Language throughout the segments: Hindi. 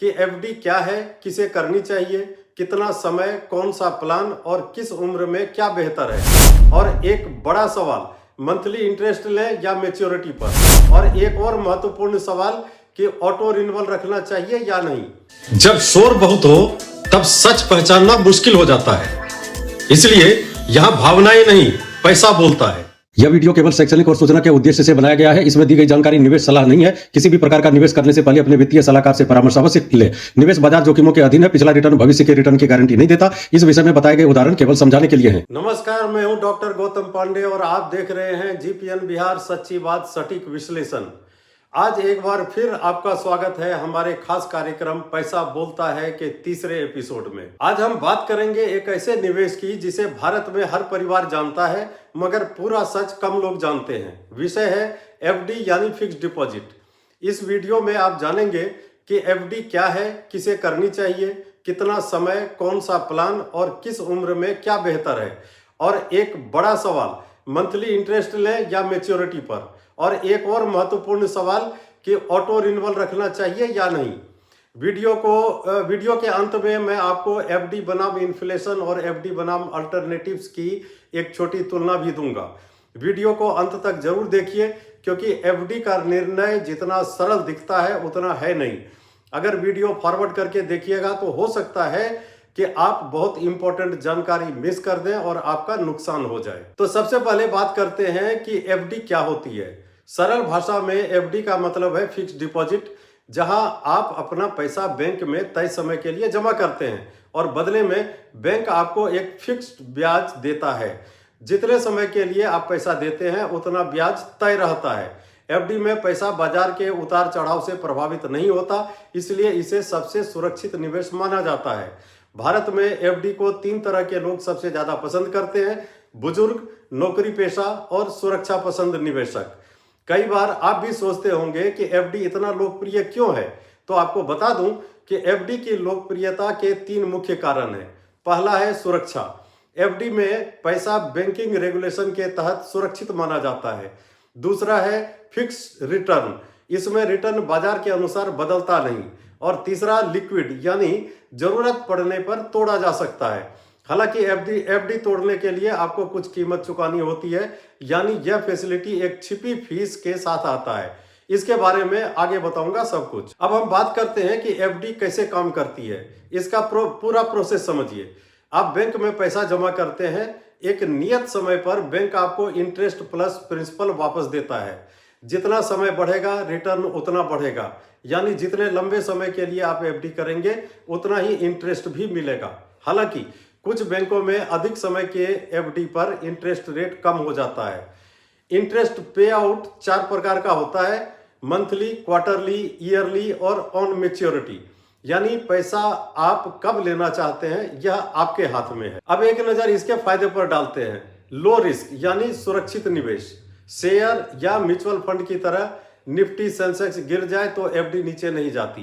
कि एफडी क्या है, किसे करनी चाहिए, कितना समय, कौन सा प्लान और किस उम्र में क्या बेहतर है। और एक बड़ा सवाल, मंथली इंटरेस्ट लें या मैच्योरिटी पर। और एक और महत्वपूर्ण सवाल कि ऑटो रिन्यूअल रखना चाहिए या नहीं। जब शोर बहुत हो तब सच पहचानना मुश्किल हो जाता है, इसलिए यहाँ भावनाएं नहीं, पैसा बोलता है। यह वीडियो केवल शैक्षणिक और सूचना के उद्देश्य से बनाया गया है। इसमें दी गई जानकारी निवेश सलाह नहीं है। किसी भी प्रकार का निवेश करने से पहले अपने वित्तीय सलाहकार से परामर्श अवश्य लें। निवेश बाजार जोखिमों के अधीन है। पिछला रिटर्न भविष्य के रिटर्न की गारंटी नहीं देता। इस विषय में बताए गए उदाहरण केवल समझाने के लिए हैं। नमस्कार, मैं हूं डॉक्टर गौतम पांडे और आप देख रहे हैं जीपीएन बिहार, सच्ची बात सटीक विश्लेषण। आज एक बार फिर आपका स्वागत है हमारे खास कार्यक्रम पैसा बोलता है के तीसरे एपिसोड में। आज हम बात करेंगे एक ऐसे निवेश की जिसे भारत में हर परिवार जानता है, मगर पूरा सच कम लोग जानते हैं। विषय है एफडी यानी फिक्स्ड डिपॉजिट। इस वीडियो में आप जानेंगे कि एफडी क्या है, किसे करनी चाहिए, कितना समय, कौन सा प्लान और किस उम्र में क्या बेहतर है। और एक बड़ा सवाल, मंथली इंटरेस्ट लें या मैच्योरिटी पर। और एक और महत्वपूर्ण सवाल कि ऑटो रिन्यूअल रखना चाहिए या नहीं। वीडियो के अंत में मैं आपको एफडी बनाम इन्फ्लेशन और एफडी बनाम अल्टरनेटिव्स की एक छोटी तुलना भी दूंगा। वीडियो को अंत तक जरूर देखिए, क्योंकि एफडी का निर्णय जितना सरल दिखता है उतना है नहीं। अगर वीडियो फॉरवर्ड करके देखिएगा तो हो सकता है कि आप बहुत इंपॉर्टेंट जानकारी मिस कर दें और आपका नुकसान हो जाए। तो सबसे पहले बात करते हैं कि एफडी क्या होती है। सरल भाषा में एफडी का मतलब है फिक्स्ड डिपॉजिट, जहां आप अपना पैसा बैंक में तय समय के लिए जमा करते हैं और बदले में बैंक आपको एक फिक्स्ड ब्याज देता है। जितने समय के लिए आप पैसा देते हैं उतना ब्याज तय रहता है। एफडी में पैसा बाजार के उतार चढ़ाव से प्रभावित नहीं होता, इसलिए इसे सबसे सुरक्षित निवेश माना जाता है। भारत में एफडी को 3 तरह के लोग सबसे ज्यादा पसंद करते हैं: बुजुर्ग, नौकरी पेशा और सुरक्षा पसंद निवेशक। कई बार आप भी सोचते होंगे कि एफडी इतना लोकप्रिय क्यों है, तो आपको बता दूं कि एफडी की लोकप्रियता के 3 मुख्य कारण हैं। पहला है सुरक्षा। एफडी में पैसा बैंकिंग रेगुलेशन के तहत सुरक्षित माना जाता है। दूसरा है फिक्स रिटर्न, इसमें रिटर्न बाजार के अनुसार बदलता नहीं। और तीसरा लिक्विड, यानी जरूरत पड़ने पर तोड़ा जा सकता है। हालांकि एफडी तोड़ने के लिए आपको कुछ कीमत चुकानी होती है, यानी यह फैसिलिटी एक छिपी फीस के साथ आता है। इसके बारे में आगे बताऊंगा सब कुछ। अब हम बात करते हैं कि एफडी कैसे काम करती है। इसका पूरा प्रोसेस समझिए। आप बैंक में पैसा जमा करते हैं, एक नियत समय पर बैंक आपको इंटरेस्ट प्लस प्रिंसिपल वापस देता है। जितना समय बढ़ेगा रिटर्न उतना बढ़ेगा, यानी जितने लंबे समय के लिए आप एफडी करेंगे उतना ही इंटरेस्ट भी मिलेगा। हालांकि कुछ बैंकों में अधिक समय के एफडी पर इंटरेस्ट रेट कम हो जाता है। इंटरेस्ट पे आउट 4 प्रकार का होता है: मंथली, क्वार्टरली, ईयरली और ऑन मैच्योरिटी। यानी पैसा आप कब लेना चाहते हैं यह आपके हाथ में है। अब एक नजर इसके फायदे पर डालते हैं। लो रिस्क यानी सुरक्षित निवेश। शेयर या म्यूचुअल फंड की तरह निफ्टी सेंसेक्स गिर जाए तो एफडी नीचे नहीं जाती।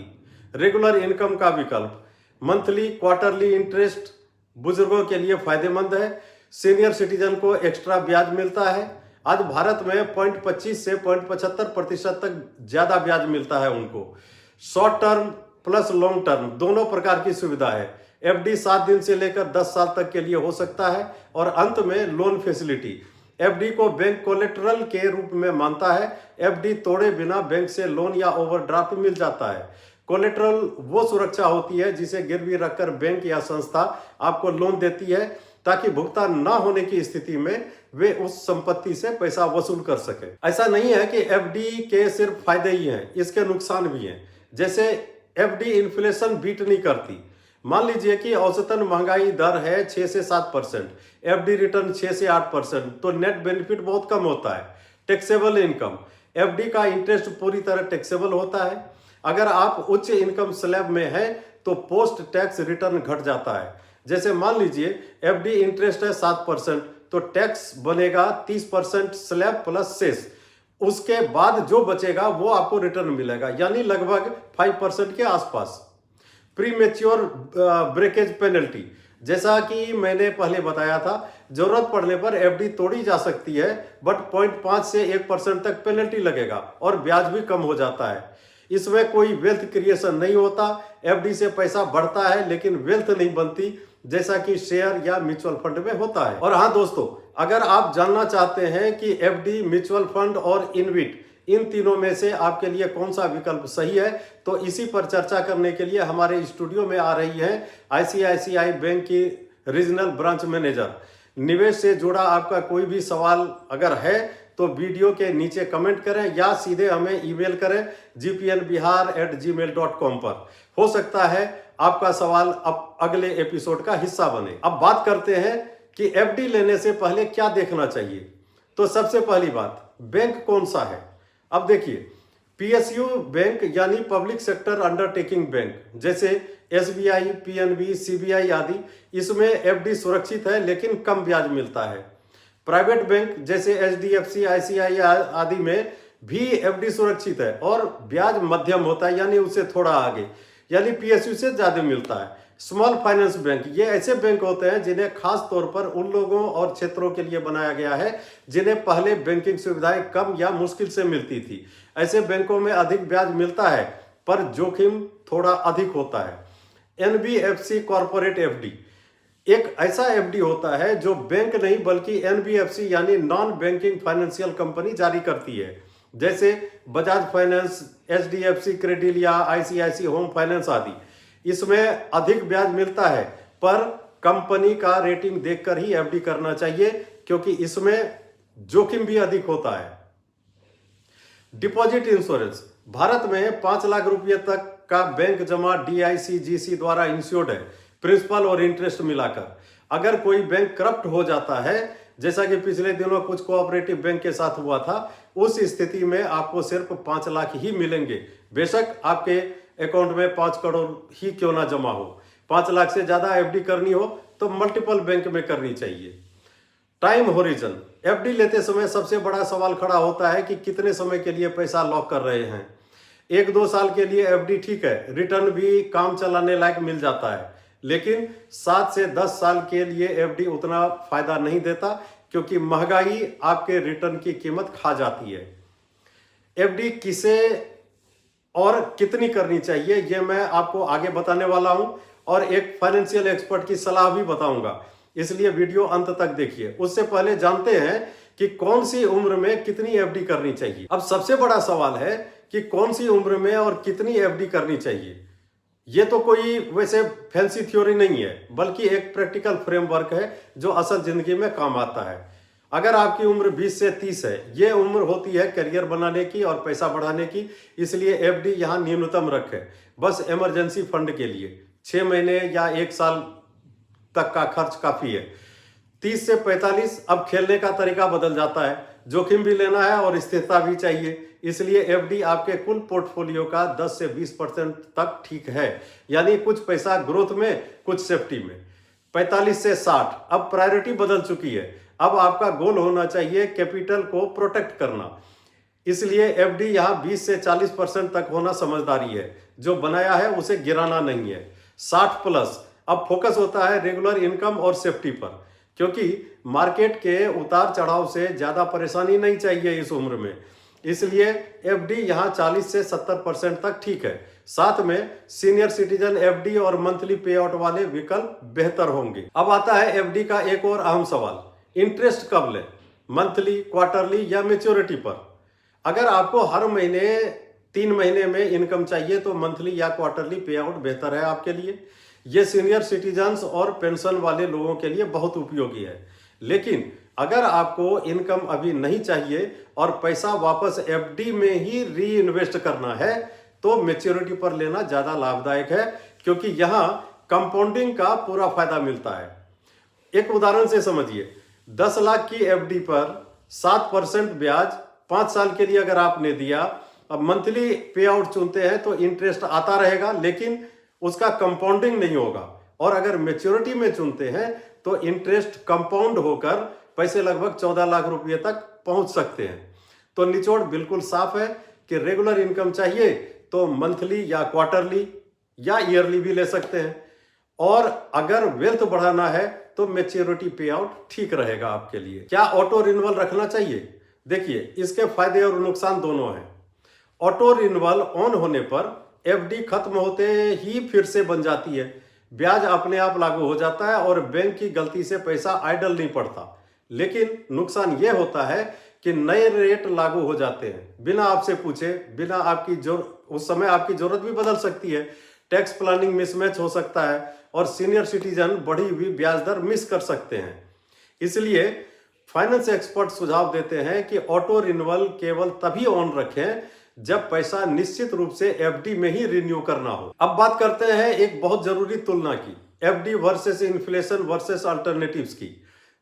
रेगुलर इनकम का विकल्प, मंथली, क्वार्टरली इंटरेस्ट बुजुर्गों के लिए फायदेमंद है। सीनियर सिटीजन को एक्स्ट्रा ब्याज मिलता है। आज भारत में 0.25 से 0.75% तक ज्यादा ब्याज मिलता है उनको। Short term plus long term दोनों प्रकार की सुविधा है। एफडी 7 दिन से लेकर 10 साल तक के लिए हो सकता है। और अंत में लोन फैसिलिटी, एफडी को बैंक कोलेटरल के रूप में मानता है। एफडी तोड़े बिना बैंक से लोन या ओवरड्राफ्ट मिल जाता है। कोलेटरल वो सुरक्षा होती है जिसे गिरवी रखकर बैंक या संस्था आपको लोन देती है, ताकि भुगतान ना होने की स्थिति में वे उस संपत्ति से पैसा वसूल कर सके। ऐसा नहीं है कि एफडी के सिर्फ फायदे ही हैं, इसके नुकसान भी हैं। जैसे एफडी इन्फ्लेशन बीट नहीं करती। मान लीजिए कि औसतन महंगाई दर है 6 से 7%, एफडी रिटर्न 6 से 8%, तो नेट बेनिफिट बहुत कम होता है। टैक्सेबल इनकम, एफडी का इंटरेस्ट पूरी तरह टैक्सेबल होता है। अगर आप उच्च इनकम स्लैब में हैं तो पोस्ट टैक्स रिटर्न घट जाता है। जैसे मान लीजिए एफडी इंटरेस्ट है 7%, तो टैक्स बनेगा 30% स्लैब प्लस सेस। उसके बाद जो बचेगा वो आपको रिटर्न मिलेगा, यानी लगभग 5% के आसपास। प्रीमेच्योर ब्रेकेज पेनल्टी, जैसा कि मैंने पहले बताया था, जरूरत पड़ने पर एफडी तोड़ी जा सकती है, बट 0.5 से 1% तक पेनल्टी लगेगा और ब्याज भी कम हो जाता है। इसमें कोई वेल्थ क्रिएशन नहीं होता। एफडी से पैसा बढ़ता है लेकिन वेल्थ नहीं बनती, जैसा कि शेयर या म्यूचुअल फंड में होता है। और हाँ दोस्तों, अगर आप जानना चाहते हैं कि एफडी, म्यूचुअल फंड और इनविट, इन तीनों में से आपके लिए कौन सा विकल्प सही है, तो इसी पर चर्चा करने के लिए हमारे स्टूडियो में आ रही है आईसीआईसीआई बैंक की रीजनल ब्रांच मैनेजर। निवेश से जुड़ा आपका कोई भी सवाल अगर है तो वीडियो के नीचे कमेंट करें या सीधे हमें ईमेल करें gpnbihar@gmail.com पर। हो सकता है आपका सवाल अब अगले एपिसोड का हिस्सा बने। अब बात करते हैं कि एफडी लेने से पहले क्या देखना चाहिए। तो सबसे पहली बात, बैंक कौन सा है। अब देखिए, पीएसयू बैंक यानी पब्लिक सेक्टर अंडरटेकिंग बैंक, जैसे एसबीआई, पीएनबी, सीबीआई आदि, इसमें एफडी सुरक्षित है लेकिन कम ब्याज मिलता है। प्राइवेट बैंक जैसे एचडीएफसी, आईसीआई आदि में भी एफडी सुरक्षित है और ब्याज मध्यम होता है, यानी उससे थोड़ा आगे, यानी पीएसयू से ज्यादा मिलता है। स्मॉल फाइनेंस बैंक, ये ऐसे बैंक होते हैं जिन्हें खास तौर पर उन लोगों और क्षेत्रों के लिए बनाया गया है जिन्हें पहले बैंकिंग सुविधाएं कम या मुश्किल से मिलती थी। ऐसे बैंकों में अधिक ब्याज मिलता है पर जोखिम थोड़ा अधिक होता है। एनबीएफसी कॉर्पोरेट एफडी एक ऐसा एफडी होता है जो बैंक नहीं बल्कि एनबीएफसी यानी नॉन बैंकिंग फाइनेंशियल कंपनी जारी करती है, जैसे बजाज फाइनेंस, एचडीएफसी क्रेडिट या आईसीआईसी होम फाइनेंस आदि। इसमें अधिक ब्याज मिलता है पर कंपनी का रेटिंग देखकर ही एफडी करना चाहिए क्योंकि इसमें जोखिम भी अधिक होता है। डिपॉजिट इंश्योरेंस, भारत में 5 लाख रुपए तक का बैंक जमा डीआईसीजीसी द्वारा इंश्योर्ड है, प्रिंसिपल और इंटरेस्ट मिलाकर। अगर कोई बैंक करप्ट हो जाता है, जैसा कि पिछले दिनों कुछ कोऑपरेटिव बैंक के साथ हुआ था, उस स्थिति में आपको सिर्फ 5 लाख ही मिलेंगे, बेशक आपके अकाउंट में 5 करोड़ ही क्यों ना जमा हो। 5 लाख से ज्यादा एफडी करनी हो तो मल्टीपल बैंक में करनी चाहिए। टाइम होरिजन, एफडी लेते समय सबसे बड़ा सवाल खड़ा होता है कि कितने समय के लिए पैसा लॉक कर रहे हैं। 1-2 साल के लिए एफडी ठीक है, रिटर्न भी काम चलाने लायक मिल जाता है, लेकिन 7 से 10 साल के लिए एफडी उतना फायदा नहीं देता क्योंकि महंगाई आपके रिटर्न की कीमत खा जाती है। एफडी किसे और कितनी करनी चाहिए ये मैं आपको आगे बताने वाला हूं और एक फाइनेंशियल एक्सपर्ट की सलाह भी बताऊंगा, इसलिए वीडियो अंत तक देखिए। उससे पहले जानते हैं कि कौन सी उम्र में कितनी एफडी करनी चाहिए। अब सबसे बड़ा सवाल है कि कौन सी उम्र में और कितनी एफडी करनी चाहिए। ये तो कोई वैसे फैंसी थ्योरी नहीं है बल्कि एक प्रैक्टिकल फ्रेमवर्क है जो असल जिंदगी में काम आता है। अगर आपकी उम्र 20 से 30 है, ये उम्र होती है करियर बनाने की और पैसा बढ़ाने की, इसलिए एफडी यहां न्यूनतम रखें, बस इमरजेंसी फंड के लिए 6 महीने या 1 साल तक का खर्च काफी है। 30 से 45 अब खेलने का तरीका बदल जाता है, जोखिम भी लेना है और स्थिरता भी चाहिए, इसलिए एफडी आपके कुल पोर्टफोलियो का 10 से 20% तक ठीक है, यानी कुछ पैसा ग्रोथ में, कुछ सेफ्टी में। 45 से 60 अब प्रायोरिटी बदल चुकी है, अब आपका गोल होना चाहिए कैपिटल को प्रोटेक्ट करना, इसलिए एफडी यहां 20 से 40% तक होना समझदारी है, जो बनाया है उसे गिराना नहीं है। 60 प्लस अब फोकस होता है रेगुलर इनकम और सेफ्टी पर, क्योंकि मार्केट के उतार चढ़ाव से ज्यादा परेशानी नहीं चाहिए इस उम्र में, इसलिए एफडी यहां 40 से 70% तक ठीक है। साथ में सीनियर सिटीजन एफडी और मंथली पे आउट वाले विकल्प बेहतर होंगे। अब आता है एफडी का एक और अहम सवाल, इंटरेस्ट कब लें, मंथली, क्वार्टरली या मैच्योरिटी पर। अगर आपको हर महीने 3 महीने में इनकम चाहिए तो मंथली या क्वार्टरली पे आउट बेहतर है आपके लिए। ये सीनियर सिटीजन्स और पेंशन वाले लोगों के लिए बहुत उपयोगी है। लेकिन अगर आपको इनकम अभी नहीं चाहिए और पैसा वापस एफडी में ही री इन्वेस्ट करना है तो मैच्योरिटी पर लेना ज्यादा लाभदायक है, क्योंकि यहां कंपाउंडिंग का पूरा फायदा मिलता है। एक उदाहरण से समझिए, 10 लाख की एफडी पर 7% ब्याज 5 साल के लिए अगर आपने दिया, अब मंथली पे आउट चुनते हैं तो इंटरेस्ट आता रहेगा लेकिन उसका कंपाउंडिंग नहीं होगा, और अगर मैच्योरिटी में चुनते हैं तो इंटरेस्ट कंपाउंड होकर पैसे लगभग 14 लाख रुपए तक पहुंच सकते हैं। तो निचोड़ बिल्कुल साफ है कि रेगुलर इनकम चाहिए तो मंथली या क्वार्टरली या ईयरली भी ले सकते हैं, और अगर वेल्थ बढ़ाना है तो मैच्योरिटी पे आउट ठीक रहेगा आपके लिए। क्या ऑटो रिन्यूअल रखना चाहिए? देखिए, इसके फायदे और नुकसान दोनों हैं। ऑटो रिन्यूअल ऑन होने पर एफडी खत्म होते ही फिर से बन जाती है, ब्याज अपने आप लागू हो जाता है और बैंक की गलती से पैसा आइडल नहीं पड़ता। लेकिन नुकसान यह होता है कि नए रेट लागू हो जाते हैं बिना आपसे पूछे, बिना आपकी उस समय आपकी जरूरत भी बदल सकती है, टैक्स प्लानिंग मिसमैच हो सकता है और सीनियर सिटीजन बढ़ी हुई ब्याज दर मिस कर सकते हैं। इसलिए फाइनेंस एक्सपर्ट सुझाव देते हैं कि ऑटो रिन्यूअल केवल तभी ऑन रखें जब पैसा निश्चित रूप से एफडी में ही रिन्यू करना हो। अब बात करते हैं एक बहुत जरूरी तुलना की, FD versus inflation versus alternatives की।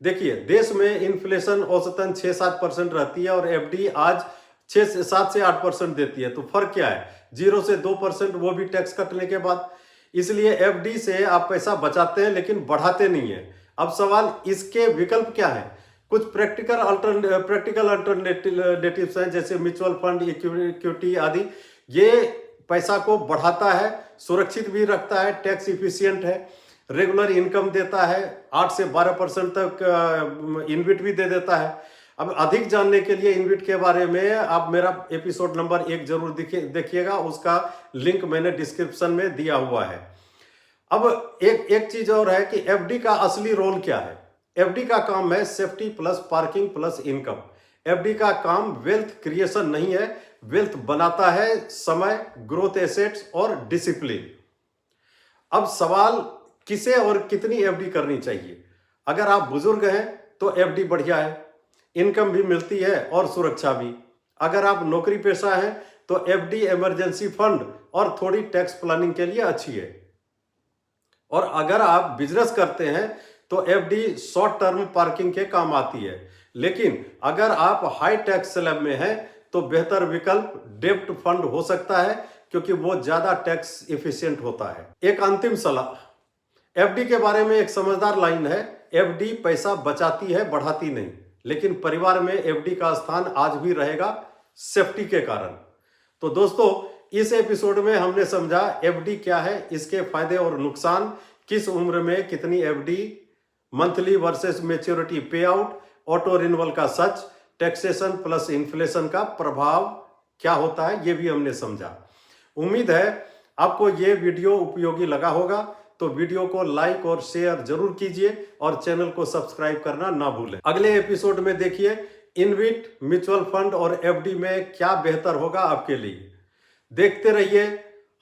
देखिए, देश में इन्फ्लेशन औसतन 6-7% रहती है और एफडी आज 7 से 8% देती है। तो फर्क क्या है? 0 से 2%, वो भी टैक्स कटने के बाद। इसलिए एफडी से आप पैसा बचाते हैं लेकिन बढ़ाते नहीं है। अब सवाल इसके विकल्प क्या है? कुछ प्रैक्टिकल अल्टरनेटिव्स हैं, जैसे म्यूचुअल फंड, इक्विटी आदि। ये पैसा को बढ़ाता है, सुरक्षित भी रखता है, टैक्स इफिशियंट है, रेगुलर इनकम देता है, 8 से 12% तक इनविट भी दे देता है। अब अधिक जानने के लिए इनविट के बारे में आप मेरा एपिसोड नंबर 1 जरूर देखिएगा, उसका लिंक मैंने डिस्क्रिप्शन में दिया हुआ है। अब एक चीज और है कि एफडी का असली रोल क्या है। एफडी का काम है safety plus parking plus income. FD का काम वेल्थ क्रिएशन नहीं है, वेल्थ बनाता है समय, ग्रोथ एसेट्स और डिसिप्लिन। अब सवाल किसे और कितनी एफडी करनी चाहिए? अगर आप बुजुर्ग हैं तो एफडी बढ़िया है, इनकम भी मिलती है और सुरक्षा भी। अगर आप नौकरी पेशा हैं तो एफडी इमरजेंसी फंड और थोड़ी टैक्स प्लानिंग के लिए अच्छी है। और अगर आप बिजनेस करते हैं तो एफडी शॉर्ट टर्म पार्किंग के काम आती है। लेकिन अगर आप हाई टैक्स स्लैब में हैं तो बेहतर विकल्प डेब्ट फंड हो सकता है, क्योंकि वो ज्यादा टैक्स इफिशिएंट होता है। एक अंतिम सलाह, एफडी के बारे में एक समझदार लाइन है, एफडी पैसा बचाती है, बढ़ाती नहीं। लेकिन परिवार में एफडी का स्थान आज भी रहेगा, सेफ्टी के कारण। तो दोस्तों, इस एपिसोड में हमने समझा एफडी क्या है, इसके फायदे और नुकसान, किस उम्र में कितनी एफडी, मंथली वर्सेस मैच्योरिटी पे आउट, ऑटो रिन्यूअल का सच, टैक्सेशन प्लस इन्फ्लेशन का प्रभाव क्या होता है, ये भी हमने समझा। उम्मीद है आपको ये वीडियो उपयोगी लगा होगा। तो वीडियो को लाइक और शेयर जरूर कीजिए और चैनल को सब्सक्राइब करना ना भूलें। अगले एपिसोड में देखिए इनविट, म्यूचुअल फंड और एफडी में क्या बेहतर होगा आपके लिए। देखते रहिए,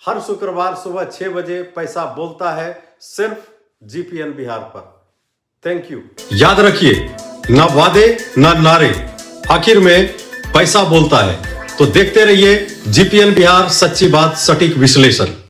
हर शुक्रवार सुबह 6 बजे पैसा बोलता है, सिर्फ जीपीएन बिहार पर। Thank you. याद रखिए, ना वादे ना नारे, आखिर में पैसा बोलता है। तो देखते रहिए जीपीएन बिहार, सच्ची बात, सटीक विश्लेषण।